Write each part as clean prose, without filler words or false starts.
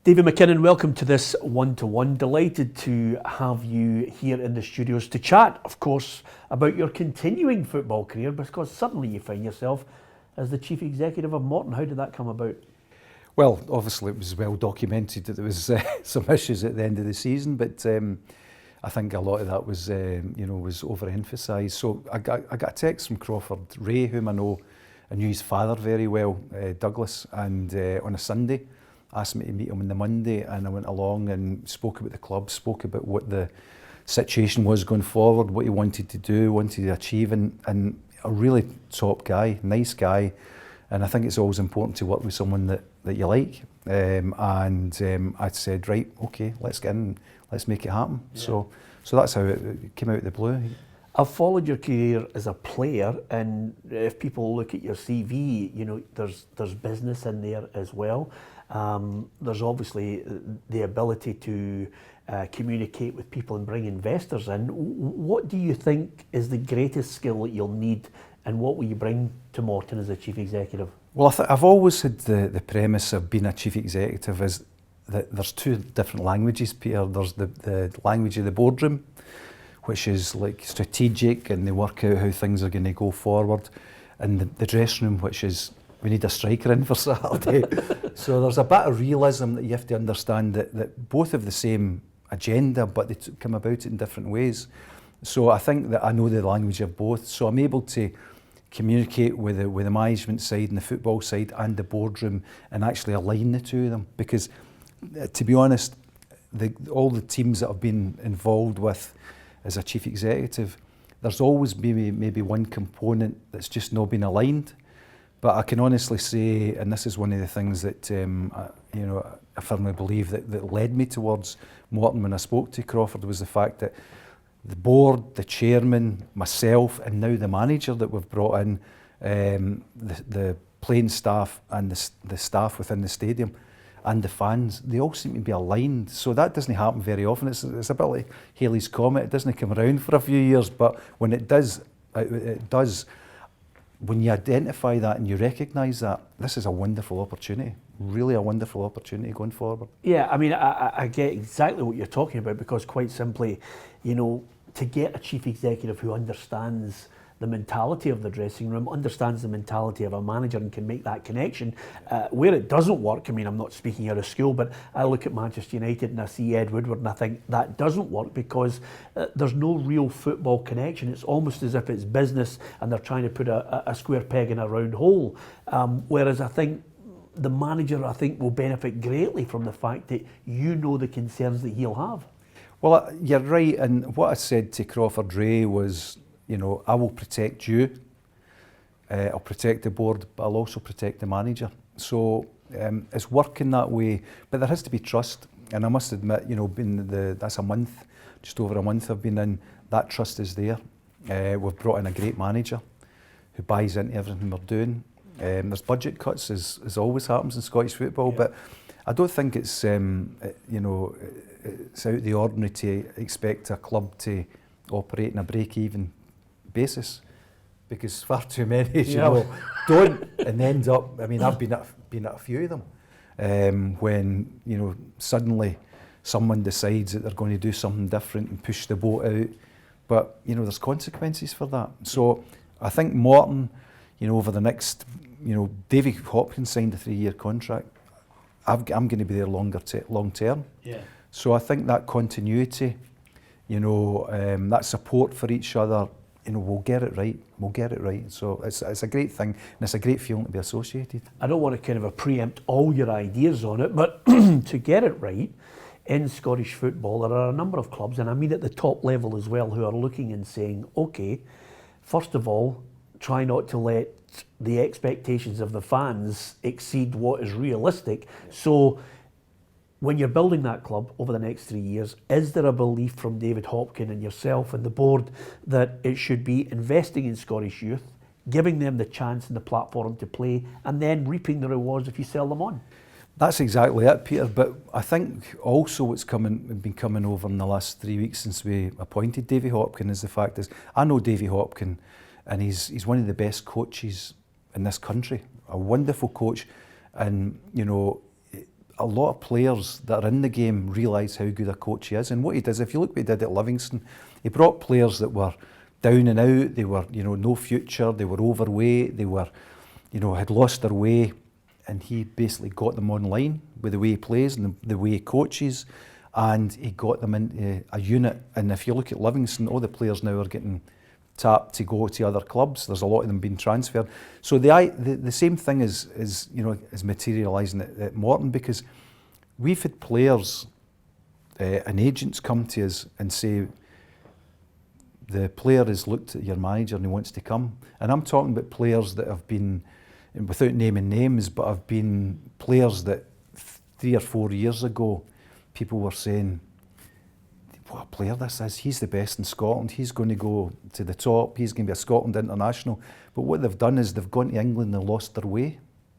David MacKinnon, welcome to this one-to-one. Delighted to have you here in the studios to chat, of course, about your continuing football career, because suddenly you find yourself as the chief executive of Morton. How did that come about? Well, obviously it was well documented that there was some issues at the end of the season, but I think a lot of that was, was overemphasised. So I got a text from Crawford Ray, whom I knew his father very well, Douglas, and on a Sunday asked me to meet him on the Monday, and I went along and spoke about the club, spoke about what the situation was going forward, what he wanted to do, wanted to achieve, and a really top guy, nice guy, and I think it's always important to work with someone that you like, and I said, right, okay, let's get in, let's make it happen. Yeah. So that's how it came out of the blue. I've followed your career as a player, and if people look at your CV, there's business in there as well. There's obviously the ability to communicate with people and bring investors in. What do you think is the greatest skill that you'll need, and what will you bring to Morton as a chief executive? Well, I've always had the premise of being a chief executive is that there's two different languages, Peter. There's the language of the boardroom, which is like strategic, and they work out how things are going to go forward, and the dressing room, which is we need a striker in for Saturday. So there's a bit of realism that you have to understand that both have the same agenda, but they come about it in different ways. So I think that I know the language of both, so I'm able to communicate with the management side and the football side and the boardroom and actually align the two of them, because to be honest, all the teams that I've been involved with as a chief executive, there's always maybe one component that's just not been aligned. But I can honestly say, and this is one of the things that I firmly believe that led me towards Morton when I spoke to Crawford, was the fact that the board, the chairman, myself, and now the manager that we've brought in, the playing staff and the staff within the stadium and the fans, they all seem to be aligned. So that doesn't happen very often. It's a bit like Halley's Comet. It doesn't come around for a few years, but when it does, it does. When you identify that and you recognise that, this is a wonderful opportunity, really a wonderful opportunity going forward. Yeah, I mean, I get exactly what you're talking about, because quite simply, to get a chief executive who understands the mentality of the dressing room, understands the mentality of a manager and can make that connection. Where it doesn't work, I mean, I'm not speaking out of school, but I look at Manchester United and I see Ed Woodward and I think that doesn't work, because there's no real football connection. It's almost as if it's business and they're trying to put a square peg in a round hole. Whereas I think the manager, will benefit greatly from the fact that the concerns that he'll have. Well, you're right, and what I said to Crawford Ray was, I will protect you, I'll protect the board, but I'll also protect the manager. So it's working that way, but there has to be trust. And I must admit, that's a month, just over a month I've been in, that trust is there. We've brought in a great manager who buys into everything we're doing. There's budget cuts, as always happens in Scottish football, but I don't think it's, it's out of the ordinary to expect a club to operate in a break-even basis, because far too many, as you know, don't, and end up. I mean, I've been at a few of them when suddenly someone decides that they're going to do something different and push the boat out, but there's consequences for that. So I think Morton, over the next, Davy Hopkins signed a 3-year contract. I'm going to be there long term. Yeah. So I think that continuity, that support for each other, we'll get it right. We'll get it right. So it's a great thing, and it's a great feeling to be associated. I don't want to kind of preempt all your ideas on it, but to get it right, in Scottish football, there are a number of clubs, and I mean at the top level as well, who are looking and saying, okay, first of all, try not to let the expectations of the fans exceed what is realistic. So when you're building that club over the next 3 years, is there a belief from David Hopkin and yourself and the board that it should be investing in Scottish youth, giving them the chance and the platform to play, and then reaping the rewards if you sell them on? That's exactly it, Peter. But I think also what's been coming over in the last 3 weeks since we appointed Davy Hopkin is the fact is, I know Davy Hopkin, and he's one of the best coaches in this country, a wonderful coach, and a lot of players that are in the game realise how good a coach he is. And what he does, if you look what he did at Livingston, he brought players that were down and out, they were, no future, they were overweight, they were, had lost their way, and he basically got them online with the way he plays and the way he coaches, and he got them into a unit. And if you look at Livingston, all the players now are getting tapped to go to other clubs. There's a lot of them being transferred. So the same thing is materialising at Morton, because we've had players and agents come to us and say, the player has looked at your manager and he wants to come. And I'm talking about players that have been, without naming names, but have been players that 3 or 4 years ago, people were saying, what a player this is, he's the best in Scotland, he's going to go to the top, he's going to be a Scotland international. But what they've done is they've gone to England and lost their way.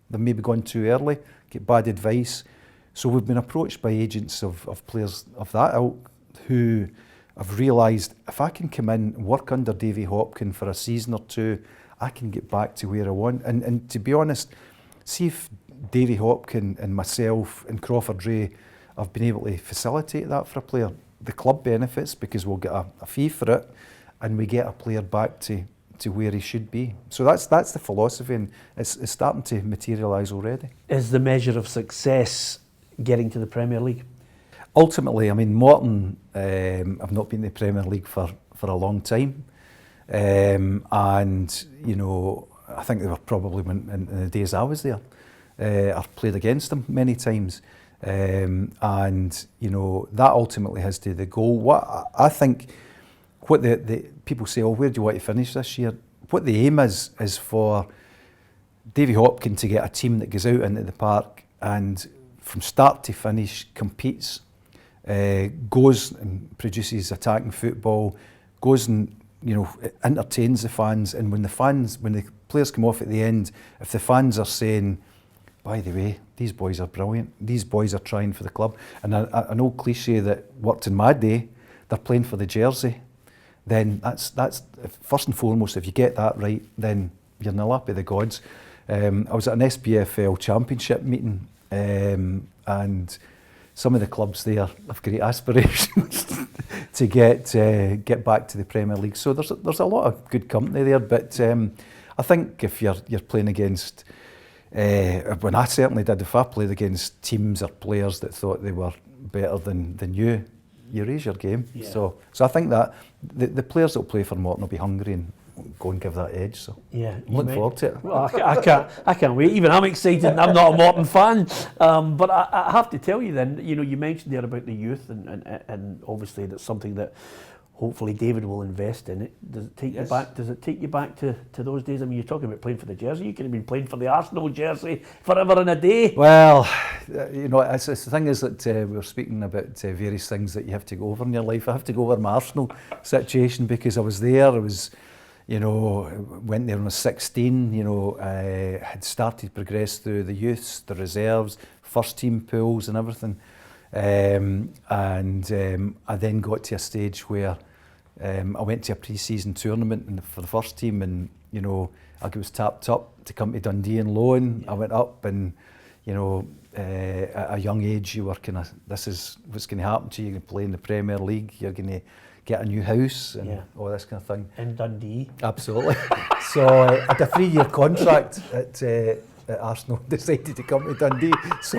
They've maybe gone too early, get bad advice. So we've been approached by agents of players of that ilk who have realised, if I can come in and work under Davy Hopkin for a season or two, I can get back to where I want. And to be honest, see if Davy Hopkin and myself and Crawford Ray have been able to facilitate that for a player. The club benefits because we'll get a fee for it, and we get a player back to where he should be. So that's the philosophy, and it's starting to materialise already. Is the measure of success getting to the Premier League? Ultimately, I mean, Morton have not been in the Premier League for a long time. And, I think they were probably in the days I was there. I've played against them many times. And, that ultimately has to be the goal. What I think, what the people say, oh, where do you want to finish this year? What the aim is for Davy Hopkin to get a team that goes out into the park and from start to finish competes, goes and produces attacking football, goes and entertains the fans. And when the players come off at the end, if the fans are saying, by the way, these boys are brilliant, these boys are trying for the club, and an old cliche that worked in my day, they're playing for the jersey, then that's first and foremost. If you get that right, then you're in the lap of the gods. I was at an SPFL championship meeting, and some of the clubs there have great aspirations to get back to the Premier League. So there's a lot of good company there, but I think if you're playing against, when I certainly did, if I played against teams or players that thought they were better than you raise your game. Yeah. So I think that the players that will play for Morton will be hungry and go and give that edge. So yeah, look forward to it. Well, I can't wait. Even I'm excited. I'm not a Morton fan, but I have to tell you then. You mentioned there about the youth, and obviously that's something that hopefully David will invest in. It does it take you back? Does it take you back to those days? I mean, you're talking about playing for the jersey. You could have been playing for the Arsenal jersey forever and a day. Well, it's the thing is that we were speaking about various things that you have to go over in your life. I have to go over my Arsenal situation because I was there. I was, went there when I was 16. Had started to progress through the youths, the reserves, first team pools, and everything. I then got to a stage where I went to a pre-season tournament for the first team, and I was tapped up to come to Dundee on loan. I went up, and at a young age you were kind of, this is what's going to happen to you. You're going to play in the Premier League. You're going to get a new house and all this kind of thing. In Dundee. Absolutely. So I had a 3-year contract at Arsenal, decided to come to Dundee. So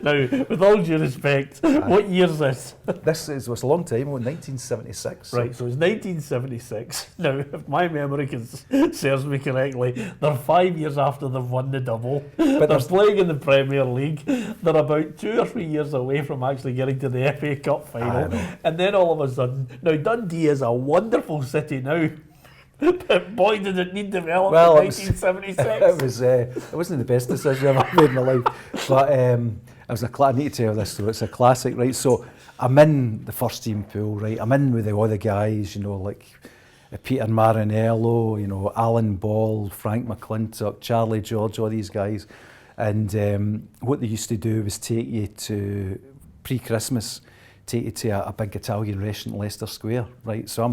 now, with all due respect, what year is this? This was a long time ago, 1976. Right, so it's 1976. Now, if my memory serves me correctly, they're 5 years after they've won the double. But they're playing in the Premier League. They're about 2 or 3 years away from actually getting to the FA Cup final. And then all of a sudden, now Dundee is a wonderful city now. But boy, did it need development in 1976. It wasn't the best decision I've ever made in my life. But I need to tell this story. It's a classic, right? So I'm in the first team pool, right? I'm in with the other guys, like Peter Marinello, Alan Ball, Frank McClintock, Charlie George, all these guys. And what they used to do was take you to, pre-Christmas, take you to a big Italian restaurant in Leicester Square, right? So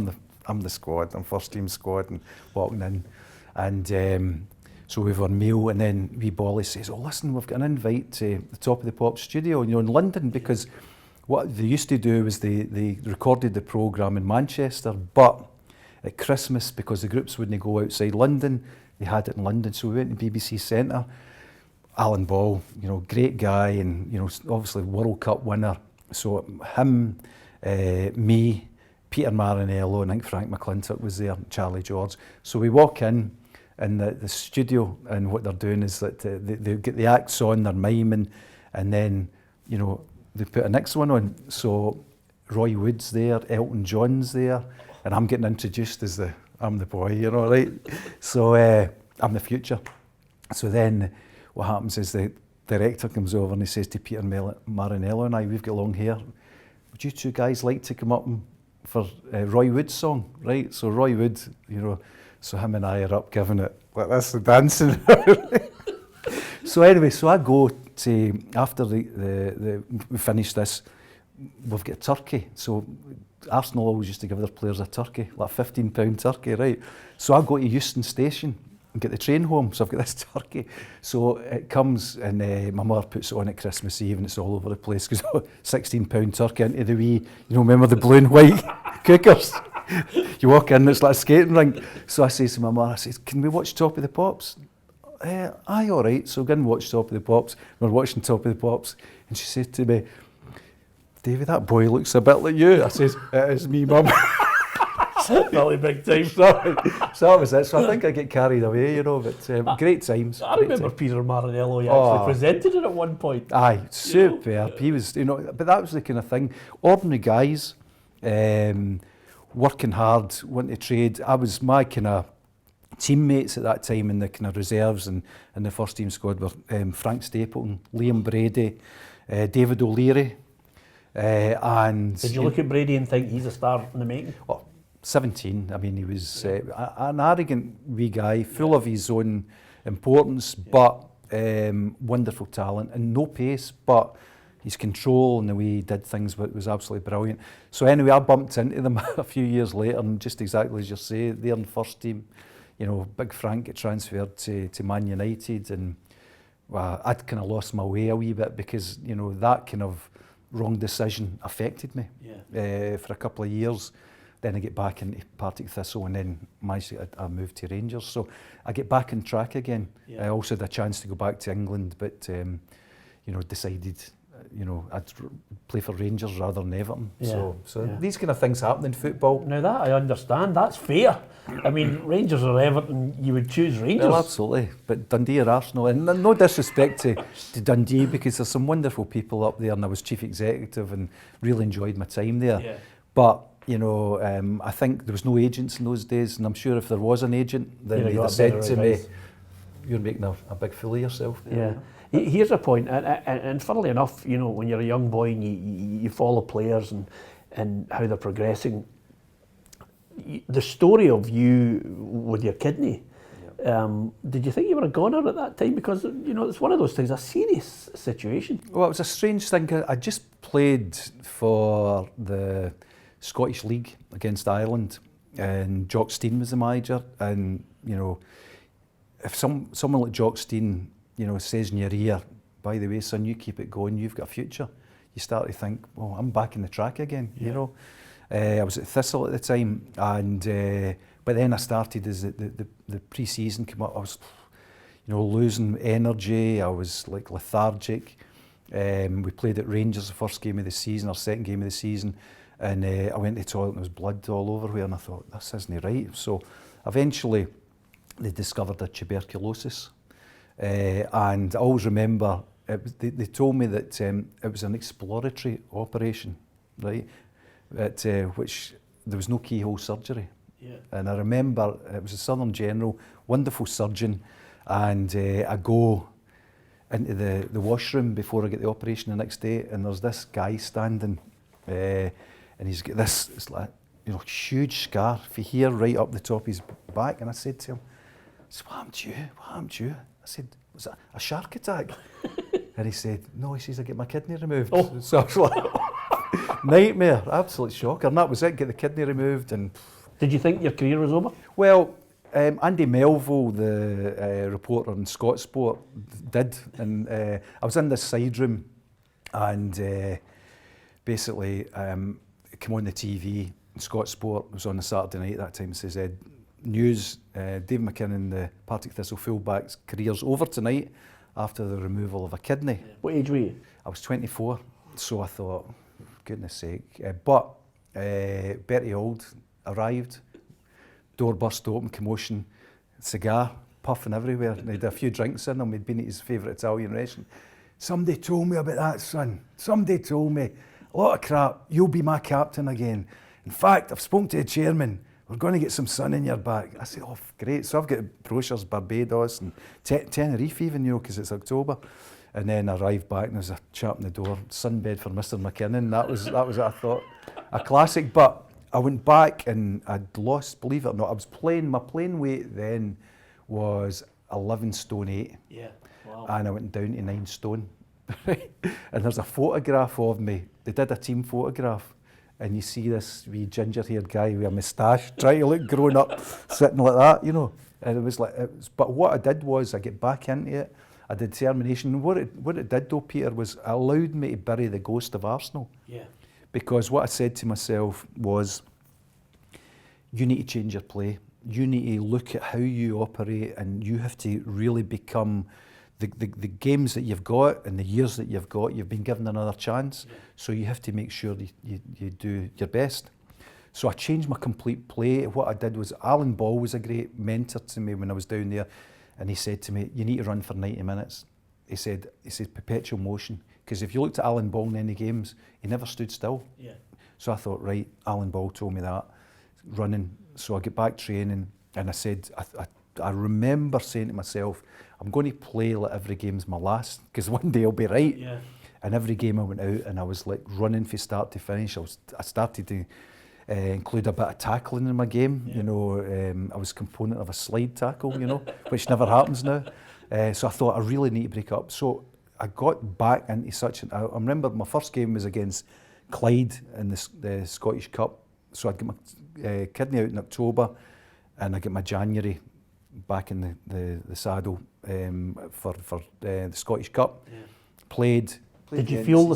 I'm the squad, I'm first team squad, and walking in, and So we've our meal, and then wee Bolly says, "Oh, listen, we've got an invite to the Top of the Pops studio, in London," because what they used to do was they recorded the programme in Manchester, but at Christmas, because the groups wouldn't go outside London, they had it in London. So we went to BBC Centre. Alan Ball, great guy, and obviously World Cup winner. So him, me, Peter Marinello, and I think Frank McClintock was there, Charlie George. So we walk in the studio, and what they're doing is that they get the acts on, they're miming, and then they put a next one on. So Roy Wood's there, Elton John's there, and I'm getting introduced as I'm the boy, right? So I'm the future. So then what happens is the director comes over and he says to Peter Marinello and I, we've got long hair, would you two guys like to come up for Roy Wood's song, right? So Roy Wood, so him and I are up giving it like this, the dancing. So anyway, so I go to, after we finish this, we've got turkey. So Arsenal always used to give their players a turkey, like £15 turkey, right? So I go to Euston Station and get the train home, so I've got this turkey. So it comes, and my mother puts it on at Christmas Eve, and it's all over the place, because £16 turkey into the wee, remember the blue and white cookers? You walk in, it's like a skating rink. So I say to my mother, I say, can we watch Top of the Pops? Aye, all right. So go and watch Top of the Pops. We're watching Top of the Pops, and she said to me, Davey, that boy looks a bit like you. I says, it is me, Mum. Really big time. So that was it. So I think I get carried away, but great times. I remember Peter Marinello, he actually presented it at one point. Aye, superb. He was, but that was the kind of thing. Ordinary guys, working hard, wanting to trade. I was my kind of teammates at that time in the kind of reserves and the first team squad were Frank Stapleton, Liam Brady, David O'Leary. And did you look at Brady and think he's a star in the making? Oh, 17. I mean, he was an arrogant wee guy, full of his own importance, but wonderful talent and no pace, but his control and the way he did things was absolutely brilliant. So anyway, I bumped into them a few years later, and just exactly as you say, they're in the first team. Big Frank get transferred to Man United, and I'd kind of lost my way a wee bit because that kind of wrong decision affected me for a couple of years. Then I get back into Partick Thistle, and then I moved to Rangers. So I get back on track again. I also had a chance to go back to England, but decided I'd play for Rangers rather than Everton. So these kind of things happen in football. Now that I understand, that's fair. I mean, Rangers or Everton, you would choose Rangers. Well, absolutely. But Dundee or Arsenal, and no disrespect to Dundee, because there's some wonderful people up there, and I was chief executive and really enjoyed my time there. Yeah. But I think there was no agents in those days, and I'm sure if there was an agent, then they'd have said to me, "You're making a big fool of yourself." Yeah. Here's a point, and funnily enough, when you're a young boy and you follow players and how they're progressing, the story of you with your kidney, did you think you were a goner at that time? Because, it's one of those things, a serious situation. Well, it was a strange thing. I just played for the Scottish League against Ireland, and Jock Stein was the manager, and, if someone like Jock Stein says in your ear, by the way, son, you keep it going, you've got a future, you start to think, well, I'm back in the track again, I was at Thistle at the time, and but then I started as the pre-season came up, I was losing energy, I was like lethargic. We played at Rangers the first game of the season, our second game of the season, and I went to the toilet and there was blood all over where, and I thought, this isn't right. So eventually they discovered a tuberculosis. And I always remember, they told me that it was an exploratory operation, right? Which there was no keyhole surgery. Yeah. And I remember it was a Southern General, wonderful surgeon, and I go into the washroom before I get the operation the next day, and there's this guy standing, and he's got this, it's like, huge scar from here right up the top of his back, and I said to him, what happened to you? What happened to you? I said, was that a shark attack? And he said, no, he says, I get my kidney removed. Oh. So I was like, nightmare, absolute shocker. And that was it, get the kidney removed. And did you think your career was over? Well, Andy Melville, the reporter on Scott Sport, did. And I was in this side room, and basically it came on the TV. Scott Sport was on a Saturday night at that time. Says, news, Dave MacKinnon, the Partick Thistle fullback's career's over tonight after the removal of a kidney. What age were you? I was 24, so I thought, goodness sake. But Bertie Auld arrived, door burst open, commotion, cigar puffing everywhere. And he'd had a few drinks in him, he'd been at his favourite Italian restaurant. Somebody told me about that, son. Somebody told me. A lot of crap, you'll be my captain again. In fact, I've spoken to the chairman, we're going to get some sun in your back. I said, oh, great. So I've got brochures, Barbados and Tenerife even, because it's October. And then I arrived back and there's a chap in the door, sunbed for Mr. MacKinnon. That was what I thought, a classic. But I went back and I'd lost, believe it or not, I was playing, my playing weight then was 11 stone 8. Yeah, wow. And I went down to 9 stone. And there's a photograph of me. They did a team photograph. And you see this wee ginger-haired guy with a moustache trying to look grown up, sitting like that, And it was like, but what I did was I get back into it. I did determination. What it did though, Peter, was it allowed me to bury the ghost of Arsenal. Yeah. Because what I said to myself was, you need to change your play. You need to look at how you operate, and you have to really become the games that you've got and the years that you've got, you've been given another chance. Yeah. So you have to make sure that you do your best. So I changed my complete play. What I did was, Alan Ball was a great mentor to me when I was down there, and he said to me, you need to run for 90 minutes. He said perpetual motion, because if you looked at Alan Ball in any games, he never stood still. Yeah. So I thought, right, Alan Ball told me that, running. So I get back training, and I said, I remember saying to myself, I'm going to play like every game's my last, because one day I'll be right. Yeah. And every game I went out and I was like running from start to finish. I started to include a bit of tackling in my game. Yeah. I was a component of a slide tackle, which never happens now. So I thought I really need to break up. So I got back into I remember my first game was against Clyde in the Scottish Cup. So I'd get my kidney out in October, and I get my January back in the saddle for the Scottish Cup. Yeah. Played. Did you feel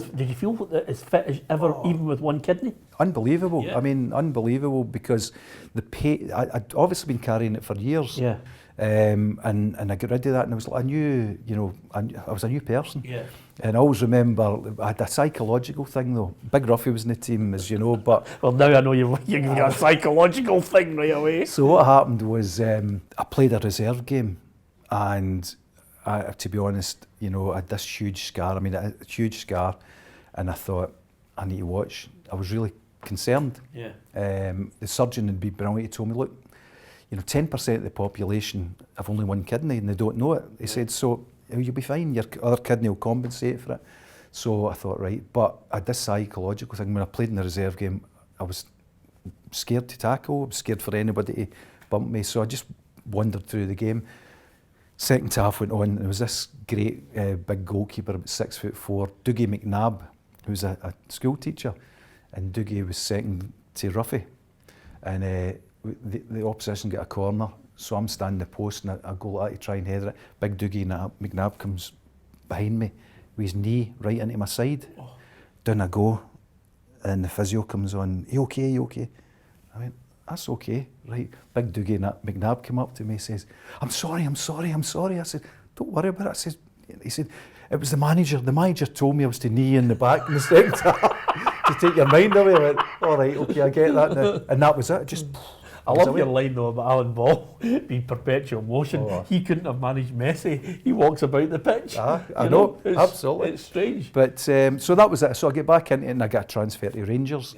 as fit as ever, even with one kidney? Unbelievable. Yeah. I mean, unbelievable, because the pain. I'd obviously been carrying it for years. Yeah. And I got rid of that, and I was like, I was a new person. Yeah. And I always remember I had a psychological thing though. Big Ruffy was in the team, as you know, but well, now I know you've got a psychological thing right away. So what happened was I played a reserve game, and to be honest, I had this huge scar. I mean, a huge scar, and I thought I need to watch. I was really concerned. Yeah. The surgeon had been brilliant. He told me, look, 10% of the population have only one kidney and they don't know it. He said, so you'll be fine, your other kidney will compensate for it. So I thought, right, but I had this psychological thing. When I played in the reserve game, I was scared to tackle, I was scared for anybody to bump me, so I just wandered through the game. Second half went on, and there was this great big goalkeeper, about 6'4", Dougie McNabb, who was a school teacher, and Dougie was second to Ruffy. And the opposition got a corner, so I'm standing the post and I go like that to try and header it. Big Dougie McNabb comes behind me with his knee right into my side. Oh. Down I go, and the physio comes on, you okay, you okay? I went, that's okay, right. Big Dougie McNabb came up to me and says, I'm sorry. I said, don't worry about it. He said, it was the manager. The manager told me I was to knee in the back in the second half to take your mind away. I went, all right, okay, I get that now. And that was it. I love your line though about Alan Ball being perpetual motion. Oh. He couldn't have managed Messi. He walks about the pitch. I know, absolutely. It's strange. But so that was it. So I get back into it and I got a transfer to Rangers,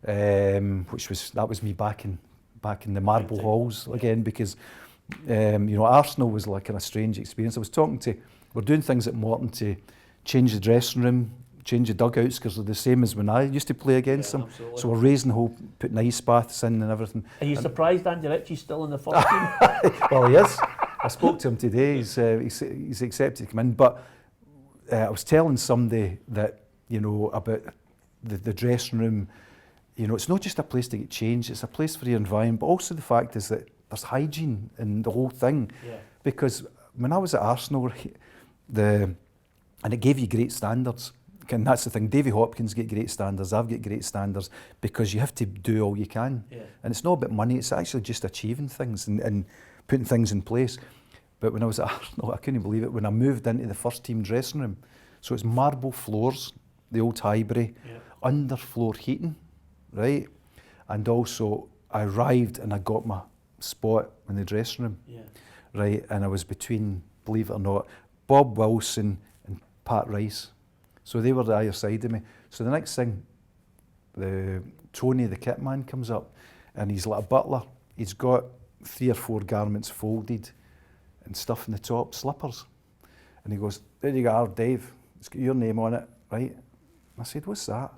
that was me back in the marble halls again, because Arsenal was like a strange experience. We're doing things at Morton to change the dressing room, change the dugouts, because they're the same as when I used to play against them. Absolutely. So we're raising the whole, putting ice baths in and everything. Are you surprised Andy Ritchie's still in the first team? Well, he is. I spoke to him today. He's accepted to come in. But I was telling somebody that, about the dressing room. It's not just a place to get changed, it's a place for your environment, but also the fact is that there's hygiene in the whole thing. Yeah. Because when I was at Arsenal, and it gave you great standards. And that's the thing, Davy Hopkins get great standards, I've got great standards, because you have to do all you can. Yeah. And it's not about money, it's actually just achieving things and putting things in place. But when I was at Arsenal, I couldn't believe it, when I moved into the first team dressing room, so it's marble floors, the old Highbury, underfloor heating, right? And also, I arrived and I got my spot in the dressing room, right? And I was between, believe it or not, Bob Wilson and Pat Rice. So they were the either side of me. So the next thing, Tony, the kit man, comes up, and he's like a butler. He's got 3 or 4 garments folded and stuff in the top, slippers. And he goes, there you go, Dave, it's got your name on it, right? I said, what's that?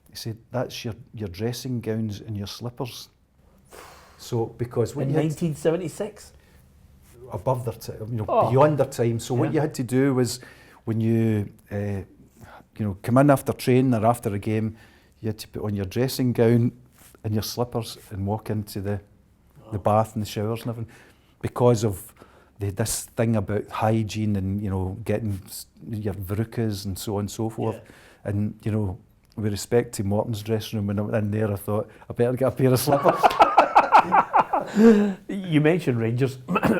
He said, that's your dressing gowns and your slippers. So, because when in you 1976? Above their time, beyond their time. So what you had to do was, when you come in after training or after a game, you had to put on your dressing gown and your slippers and walk into the bath and the showers and everything, because of this thing about hygiene and getting your verrucas and so on and so forth. And with respect to Morton's dressing room, when I went in there, I thought I better get a pair of slippers. You mentioned Rangers.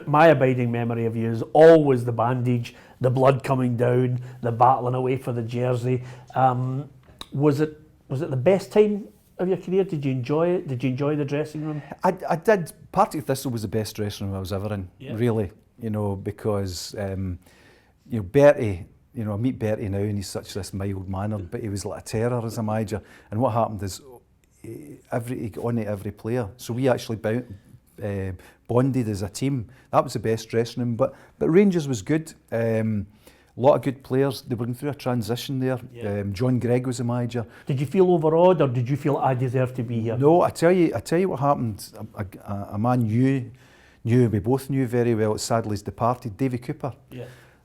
My abiding memory of you is always the bandage, the blood coming down, the battling away for the jersey. Was it the best time of your career? Did you enjoy it? Did you enjoy the dressing room? I did. Partick Thistle was the best dressing room I was ever in, really. Because Bertie, I meet Bertie now and he's such this mild mannered, but he was like a terror as a manager. And what happened is he got on to every player. So we actually bonded as a team. That was the best dressing room. But Rangers was good. A lot of good players. They were going through a transition there. John Gregg was the manager. Did you feel overawed, or did you feel I deserve to be here? No, I tell you what happened. A man we both knew very well, sadly he's departed, Davy Cooper.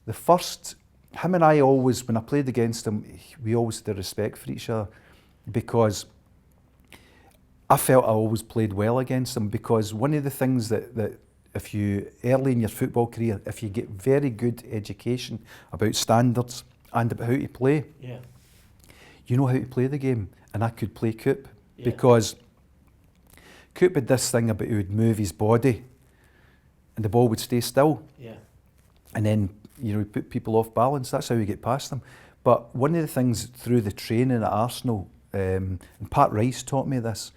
The first, him and I always, when I played against him, we always had a respect for each other, because I felt I always played well against him, because one of the things that if you, early in your football career, if you get very good education about standards and about how to play, you know how to play the game. And I could play Coop, because Coop had this thing about he would move his body and the ball would stay still. And then, he'd put people off balance. That's how you get past them. But one of the things through the training at Arsenal, and Pat Rice taught me this,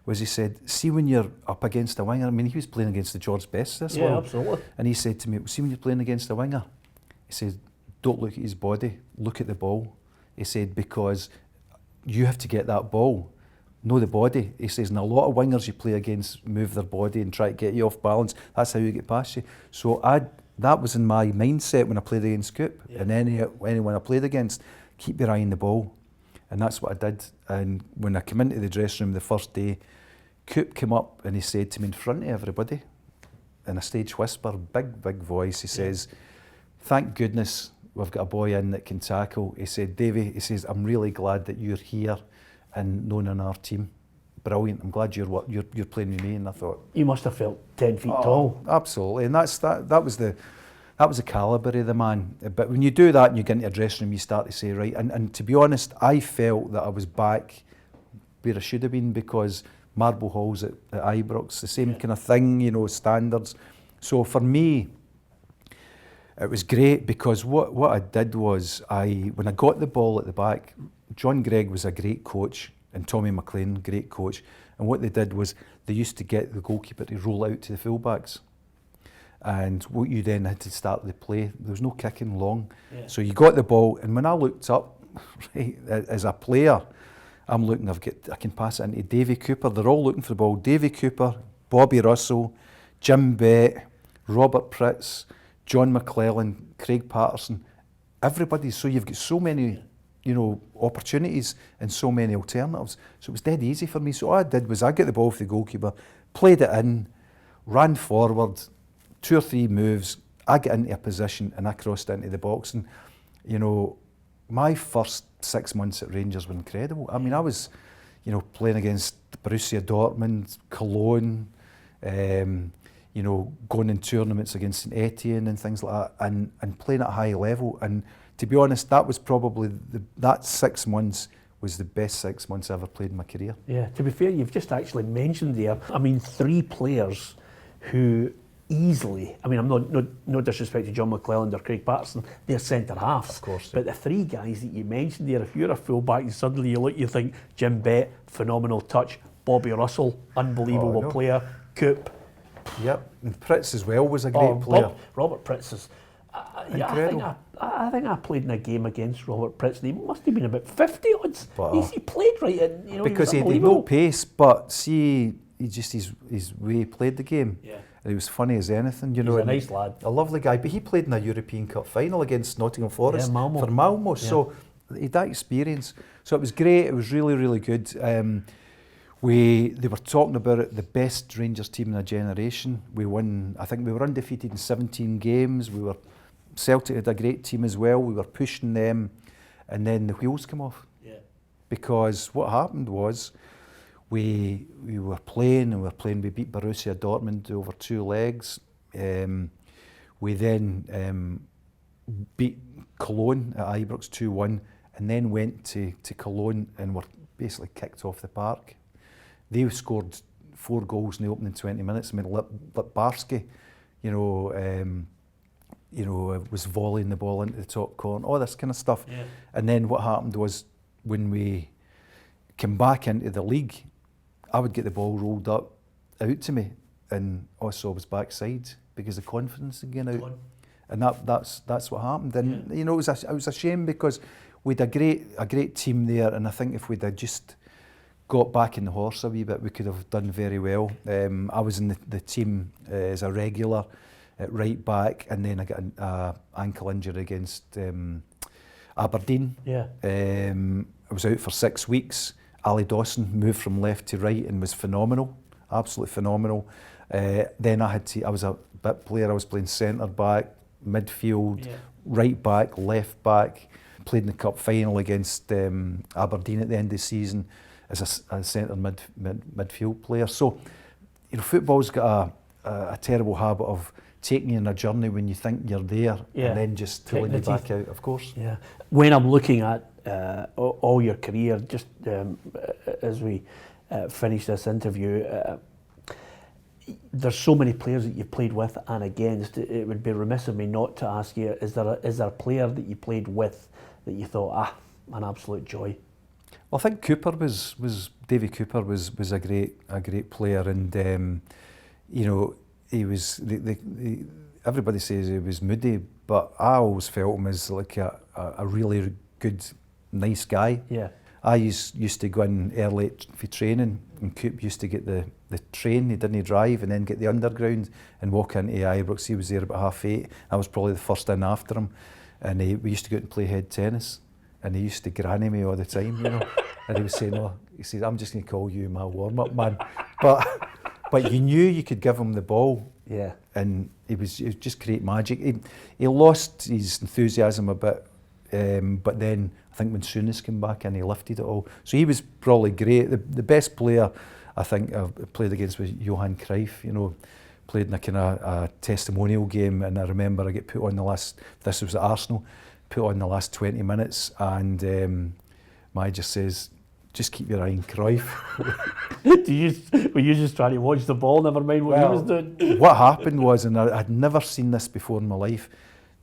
was he said, see when you're up against a winger, I mean, he was playing against the George Best this world. Absolutely. And he said to me, see when you're playing against a winger, he said, don't look at his body, look at the ball. He said, because you have to get that ball, know the body. He says, and a lot of wingers you play against move their body and try to get you off balance. That's how you get past you. So that was in my mindset when I played against Coop. And anyone I played against, keep your eye on the ball. And that's what I did. And when I came into the dressing room the first day, Coop came up and he said to me in front of everybody, in a stage whisper, big voice, he says, thank goodness we've got a boy in that can tackle. He said, Davy, he says, I'm really glad that you're here and known in our team. Brilliant, I'm glad you're playing with me. And I thought, you must have felt 10 feet tall. Absolutely, and that was the calibre of the man. But when you do that and you get into a dressing room, you start to say, right, and to be honest, I felt that I was back where I should have been, because Marble Halls at Ibrox, the same kind of thing, standards. So for me, it was great, because what I did was, when I got the ball at the back, John Gregg was a great coach, and Tommy McLean, great coach, and what they did was they used to get the goalkeeper to roll out to the fullbacks. And what you then had to start the play, there was no kicking long. So you got the ball, and when I looked up, right, as a player, I'm looking, I can pass it into Davy Cooper. They're all looking for the ball. Davy Cooper, Bobby Russell, Jim Bett, Robert Pritz, John McClellan, Craig Patterson, everybody. So you've got so many, opportunities and so many alternatives. So it was dead easy for me. So all I did was I got the ball for the goalkeeper, played it in, ran forward, 2 or 3 moves, I get into a position and I crossed into the box. And, my first 6 months at Rangers were incredible. I mean, I was, playing against Borussia Dortmund, Cologne, you know, going in tournaments against St Etienne and things like that, and playing at a high level. And to be honest, that was probably that 6 months was the best 6 months I ever played in my career. Yeah, to be fair, you've just actually mentioned there, I mean, 3 players who easily, I mean, I'm no disrespect to John McClelland or Craig Patterson, they're centre halves. Of course. But the 3 guys that you mentioned there, if you're a full-back and suddenly you look, you think Jim Bett, phenomenal touch, Bobby Russell, unbelievable player, Coop. Yep, and Pritz as well was a great player. Robert Pritz is, Incredible. I think I played in a game against Robert Pritz, and he must have been about 50 odds. But, He played right in, you know, because he had no pace, but see, he just his way he played the game. Yeah. And he was funny as anything, you know. He's a nice lad. A lovely guy, but he played in a European Cup final against Nottingham Forest Malmo. for Malmo, Yeah. so he had that experience. So it was great, it was really, really good. They were talking about it, the best Rangers team in a generation. We won, I think we were undefeated in 17 games. Celtic had a great team as well. We were pushing them, and then the wheels came off. Yeah. Because what happened was we were playing, we beat Borussia Dortmund over 2 legs. We then beat Cologne at Ibrox 2-1, and then went to Cologne and were basically kicked off the park. They scored 4 goals in the opening 20 minutes. I mean, Lipbarski, was volleying the ball into the top corner, all this kind of stuff. Yeah. And then what happened was when we came back into the league, I would get the ball rolled out to me, and all I saw was backside because the confidence had gone out. And that's what happened. And you know, it was a shame because we'd a great team there, and I think if we'd have just got back in the horse a wee bit, we could have done very well. I was in the team as a regular at right back, and then I got an ankle injury against Aberdeen. Yeah. I was out for 6 weeks. Ali Dawson moved from left to right and was phenomenal, absolutely phenomenal. Then I was a bit player. I was playing centre back, midfield, right back, left back. Played in the cup final against Aberdeen at the end of the season as a centre midfield player. So, you know, football's got a terrible habit of taking you on a journey when you think you're there, and then just pulling you back out, of course. Yeah. When I'm looking at all your career, just as we finish this interview, there's so many players that you've played with and against. It would be remiss of me not to ask you, is there a player that you played with that you thought, an absolute joy? Well, I think Davy Cooper was a great player, and you know, he was everybody says he was moody, but I always felt him as like a really good, nice guy. Yeah. I used to go in early for training, and Coop used to get the train. He didn't drive, and then get the underground and walk into Ibrox. He was there about 8:30. I was probably the first in after him, and we used to go out and play head tennis. And he used to granny me all the time, you know. And he was saying, "Oh," he says, "I'm just going to call you my warm-up man." But you knew you could give him the ball. Yeah. And it was just great magic. He lost his enthusiasm a bit, but then I think when Souness came back in, he lifted it all. So he was probably great. The best player I think I've played against was Johan Cruyff. You know, played in a kind of a testimonial game, and I remember I get put on this was at Arsenal, put on the last 20 minutes, and manager says, "Just keep your eye on Cruyff." Were you just trying to watch the ball, never mind what he was doing? What happened was, and I'd never seen this before in my life,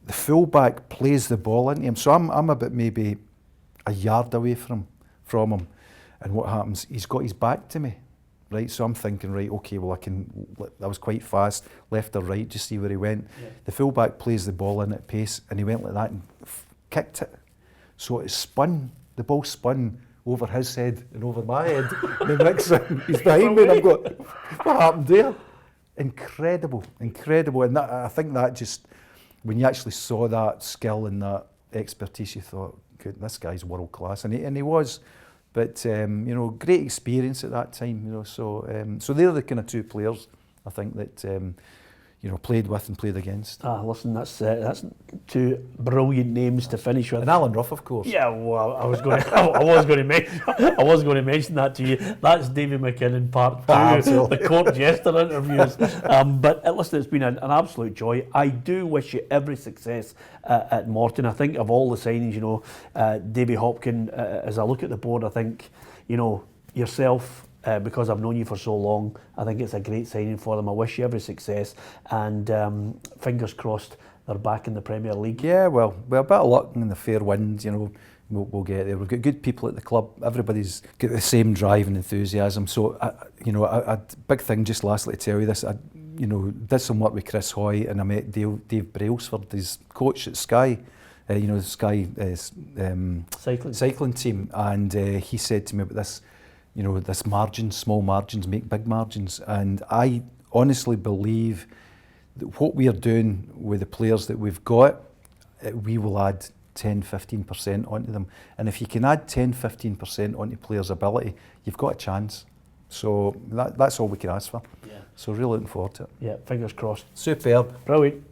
the fullback plays the ball into him. So I'm about maybe a yard away from him, and what happens, he's got his back to me, right? So I'm thinking, right, okay, well I was quite fast, left or right, just see where he went. Yeah. The fullback plays the ball in at pace, and he went like that and kicked it. So it spun, the ball spun over his head and over my head. The next thing, he's behind me, and I've got, what happened there? Incredible. And that, I think that just, when you actually saw that skill and that expertise, you thought, good, this guy's world class, and he was. But you know, great experience at that time. You know, so they're the kind of 2 players I think that played with and played against. Listen, that's two brilliant names to finish with. And Alan Ruff, of course. Yeah, well, I was going to mention that to you. That's David MacKinnon part 2, the court jester interviews. But listen, it's been an absolute joy. I do wish you every success at Morton. I think of all the signings, Davy Hopkin, as I look at the board, I think, yourself, because I've known you for so long, I think it's a great signing for them. I wish you every success, and fingers crossed they're back in the Premier League. Yeah, well, a bit of luck and the fair winds, we'll get there. We've got good people at the club. Everybody's got the same drive and enthusiasm. So, a big thing just lastly to tell you this. I did some work with Chris Hoy, and I met Dave Brailsford, his coach at Sky. The Sky cycling team, and he said to me about this. This margins, small margins make big margins, and I honestly believe that what we are doing with the players that we've got, we will add 10-15% onto them, and if you can add 10-15% onto players' ability, you've got a chance. So that's all we can ask for. Yeah. So really looking forward to it. Yeah, fingers crossed. Superb. Brilliant.